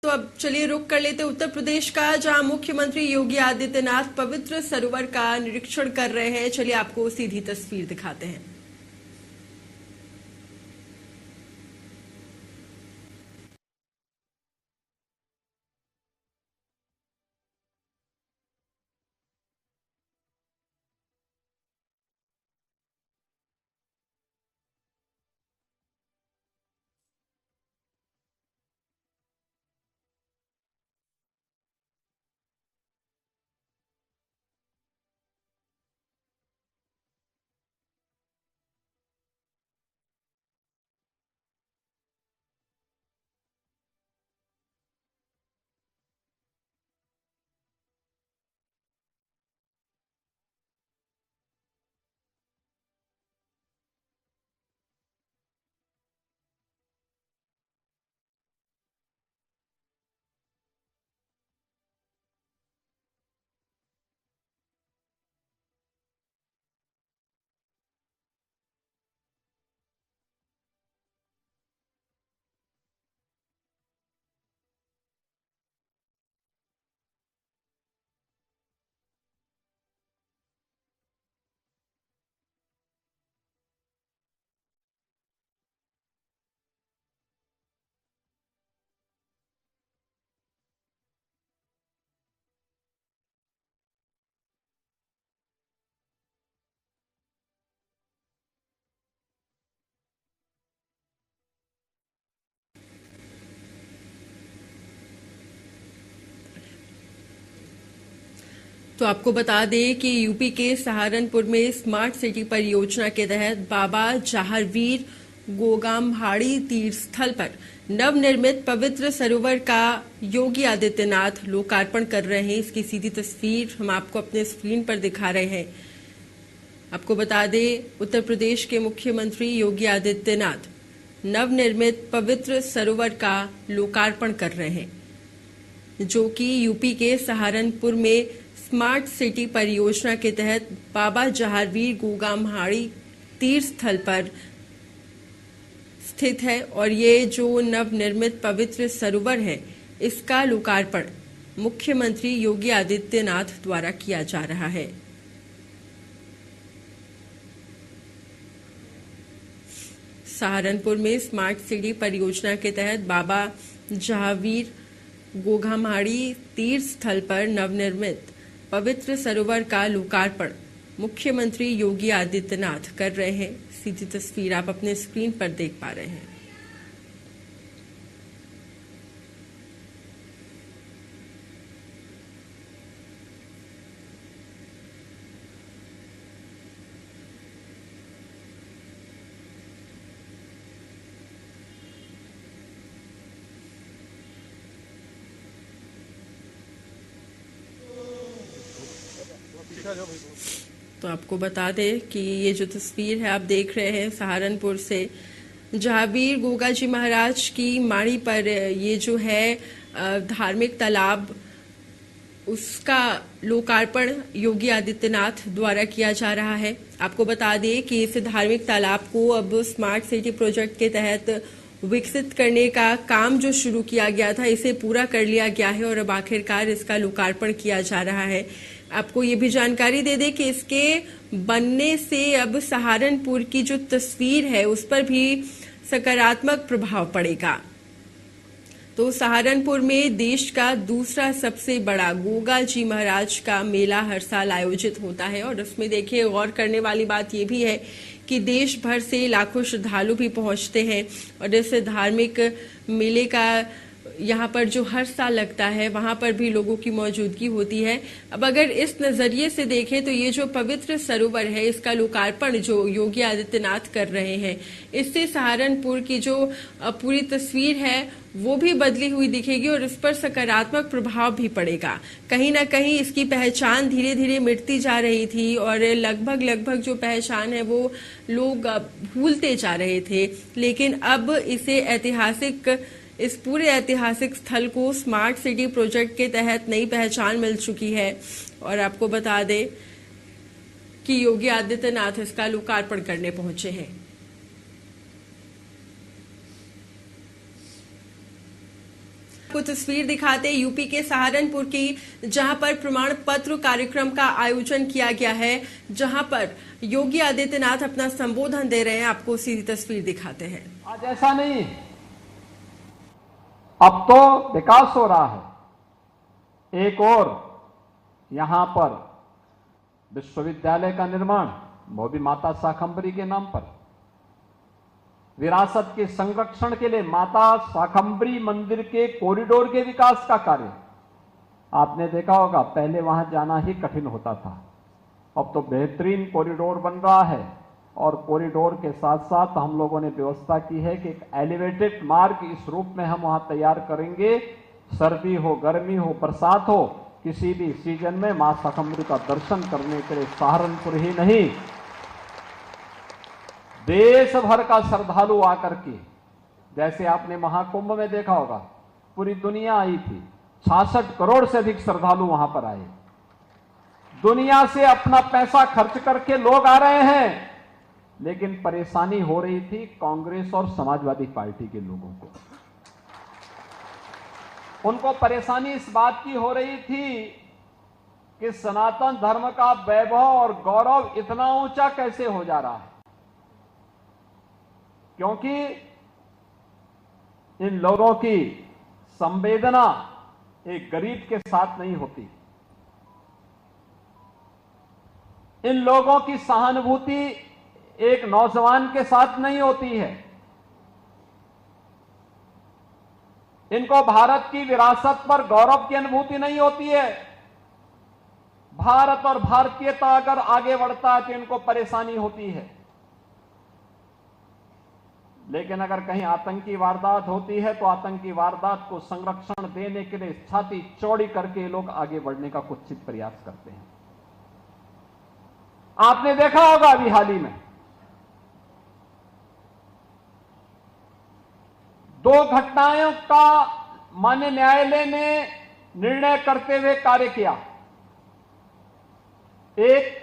तो अब चलिए रुक कर लेते उत्तर प्रदेश का, जहां मुख्यमंत्री योगी आदित्यनाथ पवित्र सरोवर का निरीक्षण कर रहे हैं। चलिए आपको सीधी तस्वीर दिखाते हैं। तो आपको बता दें कि यूपी के सहारनपुर में स्मार्ट सिटी परियोजना के तहत बाबा जहारवीर गोगामहाड़ी तीर्थ स्थल पर नवनिर्मित पवित्र सरोवर का योगी आदित्यनाथ लोकार्पण कर रहे हैं। इसकी सीधी तस्वीर हम आपको अपने स्क्रीन पर दिखा रहे हैं। आपको बता दें, उत्तर प्रदेश के मुख्यमंत्री योगी आदित्यनाथ नवनिर्मित पवित्र सरोवर का लोकार्पण कर रहे हैं, जो कि यूपी के सहारनपुर में स्मार्ट सिटी परियोजना के तहत बाबा जहारवीर गोगामहाड़ी तीर्थ स्थल पर स्थित है। और ये जो नवनिर्मित पवित्र सरोवर है, इसका लोकार्पण मुख्यमंत्री योगी आदित्यनाथ द्वारा किया जा रहा है। सहारनपुर में स्मार्ट सिटी परियोजना के तहत बाबा जहारवीर गोगामहाड़ी तीर्थ स्थल पर नवनिर्मित पवित्र सरोवर का लोकार्पण मुख्यमंत्री योगी आदित्यनाथ कर रहे हैं। सीधी तस्वीर आप अपने स्क्रीन पर देख पा रहे हैं। तो आपको बता दें कि ये जो तस्वीर है आप देख रहे हैं सहारनपुर से, जहावीर गोगा जी महाराज की माड़ी पर ये जो है धार्मिक तालाब, उसका लोकार्पण योगी आदित्यनाथ द्वारा किया जा रहा है। आपको बता दें कि इस धार्मिक तालाब को अब स्मार्ट सिटी प्रोजेक्ट के तहत विकसित करने का काम जो शुरू किया गया था, इसे पूरा कर लिया गया है और अब आखिरकार इसका लोकार्पण किया जा रहा है। आपको ये भी जानकारी दे दें कि इसके बनने से अब सहारनपुर की जो तस्वीर है उस पर भी सकारात्मक प्रभाव पड़ेगा। तो सहारनपुर में देश का दूसरा सबसे बड़ा गोगा जी महाराज का मेला हर साल आयोजित होता है और उसमें देखिए गौर करने वाली बात यह भी है कि देश भर से लाखों श्रद्धालु भी पहुंचते हैं और इस धार्मिक मेले का यहाँ पर जो हर साल लगता है वहां पर भी लोगों की मौजूदगी होती है। अब अगर इस नजरिए से देखें तो ये जो पवित्र सरोवर है, इसका लोकार्पण जो योगी आदित्यनाथ कर रहे हैं, इससे सहारनपुर की जो पूरी तस्वीर है वो भी बदली हुई दिखेगी और इस पर सकारात्मक प्रभाव भी पड़ेगा। कहीं ना कहीं इसकी पहचान धीरे धीरे मिटती जा रही थी और लगभग जो पहचान है वो लोग भूलते जा रहे थे, लेकिन अब इस पूरे ऐतिहासिक स्थल को स्मार्ट सिटी प्रोजेक्ट के तहत नई पहचान मिल चुकी है। और आपको बता दें कि योगी आदित्यनाथ इसका लोकार्पण करने पहुंचे हैं। को तस्वीर दिखाते यूपी के सहारनपुर की, जहां पर प्रमाण पत्र कार्यक्रम का आयोजन किया गया है, जहां पर योगी आदित्यनाथ अपना संबोधन दे रहे हैं। आपको सीधी तस्वीर दिखाते हैं। आज ऐसा नहीं, अब तो विकास हो रहा है। एक और यहां पर विश्वविद्यालय का निर्माण, वो भी माता शाकंभरी के नाम पर। विरासत के संरक्षण के लिए माता शाकंभरी मंदिर के कॉरिडोर के विकास का कार्य आपने देखा होगा, पहले वहां जाना ही कठिन होता था। अब तो बेहतरीन कॉरिडोर बन रहा है और कॉरिडोर के साथ साथ हम लोगों ने व्यवस्था की है कि एक एलिवेटेड मार्ग इस रूप में हम वहां तैयार करेंगे। सर्दी हो, गर्मी हो, बरसात हो, किसी भी सीजन में मां शाकंभरी का दर्शन करने के लिए सहारनपुर ही नहीं, देश भर का श्रद्धालु आकर के, जैसे आपने महाकुंभ में देखा होगा, पूरी दुनिया आई थी, 66 करोड़ से अधिक श्रद्धालु वहां पर आए। दुनिया से अपना पैसा खर्च करके लोग आ रहे हैं, लेकिन परेशानी हो रही थी कांग्रेस और समाजवादी पार्टी के लोगों को। उनको परेशानी इस बात की हो रही थी कि सनातन धर्म का वैभव और गौरव इतना ऊंचा कैसे हो जा रहा है, क्योंकि इन लोगों की संवेदना एक गरीब के साथ नहीं होती, इन लोगों की सहानुभूति एक नौजवान के साथ नहीं होती है। इनको भारत की विरासत पर गौरव की अनुभूति नहीं होती है। भारत और भारतीयता अगर आगे बढ़ता है तो इनको परेशानी होती है, लेकिन अगर कहीं आतंकी वारदात होती है तो आतंकी वारदात को संरक्षण देने के लिए छाती चौड़ी करके लोग आगे बढ़ने का कुत्सित प्रयास करते हैं। आपने देखा होगा अभी हाल ही में 2 घटनाओं का माननीय न्यायालय ने निर्णय करते हुए कार्य किया। एक,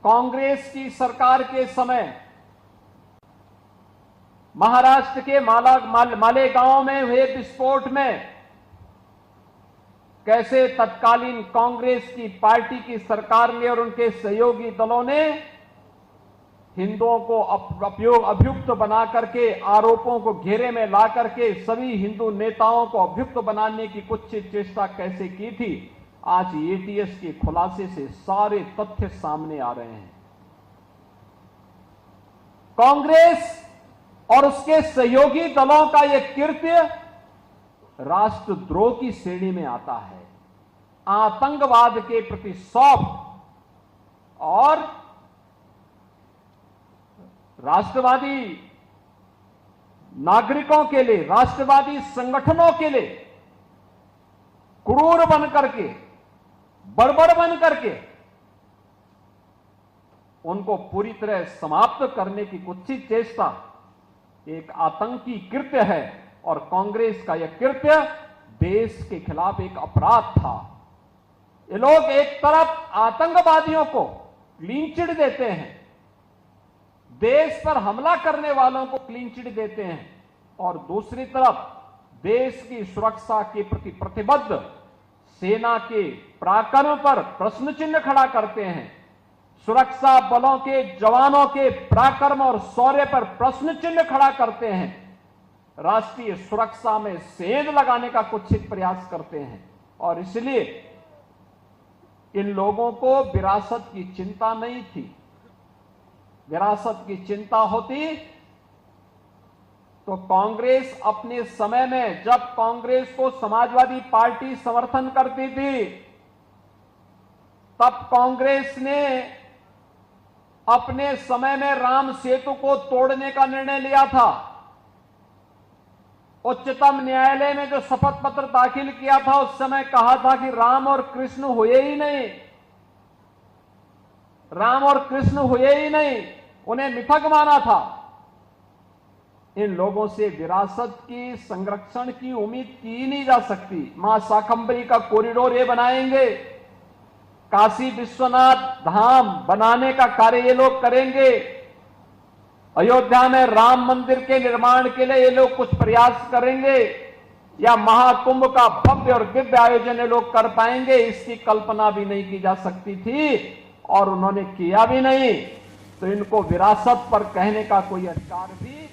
कांग्रेस की सरकार के समय महाराष्ट्र के मालेगांव में हुए विस्फोट में कैसे तत्कालीन कांग्रेस की पार्टी की सरकार ने और उनके सहयोगी दलों ने हिंदुओं को अभियुक्त बना करके, आरोपों को घेरे में ला करके सभी हिंदू नेताओं को अभियुक्त बनाने की कुत्सित चेष्टा कैसे की थी, आज एटीएस के खुलासे से सारे तथ्य सामने आ रहे हैं। कांग्रेस और उसके सहयोगी दलों का यह कृत्य राष्ट्रद्रोह की श्रेणी में आता है। आतंकवाद के प्रति सौंप और राष्ट्रवादी नागरिकों के लिए, राष्ट्रवादी संगठनों के लिए क्रूर बन करके, बर्बर बन करके उनको पूरी तरह समाप्त करने की कुत्सित चेष्टा एक आतंकी कृत्य है। और कांग्रेस का यह कृत्य देश के खिलाफ एक अपराध था। ये लोग एक तरफ आतंकवादियों को क्लीन चिट देते हैं, देश पर हमला करने वालों को क्लीन चिट देते हैं, और दूसरी तरफ देश की सुरक्षा के प्रति प्रतिबद्ध सेना के पराक्रम पर प्रश्न चिन्ह खड़ा करते हैं। सुरक्षा बलों के जवानों के पराक्रम और शौर्य पर प्रश्न चिन्ह खड़ा करते हैं। राष्ट्रीय सुरक्षा में सेंध लगाने का कुत्सित प्रयास करते हैं। और इसलिए इन लोगों को विरासत की चिंता नहीं थी। विरासत की चिंता होती तो कांग्रेस अपने समय में, जब कांग्रेस को समाजवादी पार्टी समर्थन करती थी, तब कांग्रेस ने अपने समय में राम सेतु को तोड़ने का निर्णय लिया था। उच्चतम न्यायालय में जो शपथ पत्र दाखिल किया था, उस समय कहा था कि राम और कृष्ण हुए ही नहीं, राम और कृष्ण हुए ही नहीं, उन्हें मिथक माना था। इन लोगों से विरासत की संरक्षण की उम्मीद की नहीं जा सकती। मां शाकंभरी का कॉरिडोर ये बनाएंगे, काशी विश्वनाथ धाम बनाने का कार्य ये लोग करेंगे, अयोध्या में राम मंदिर के निर्माण के लिए ये लोग कुछ प्रयास करेंगे, या महाकुंभ का भव्य और दिव्य आयोजन ये लोग कर पाएंगे, इसकी कल्पना भी नहीं की जा सकती थी और उन्होंने किया भी नहीं। तो इनको विरासत पर कहने का कोई अधिकार भी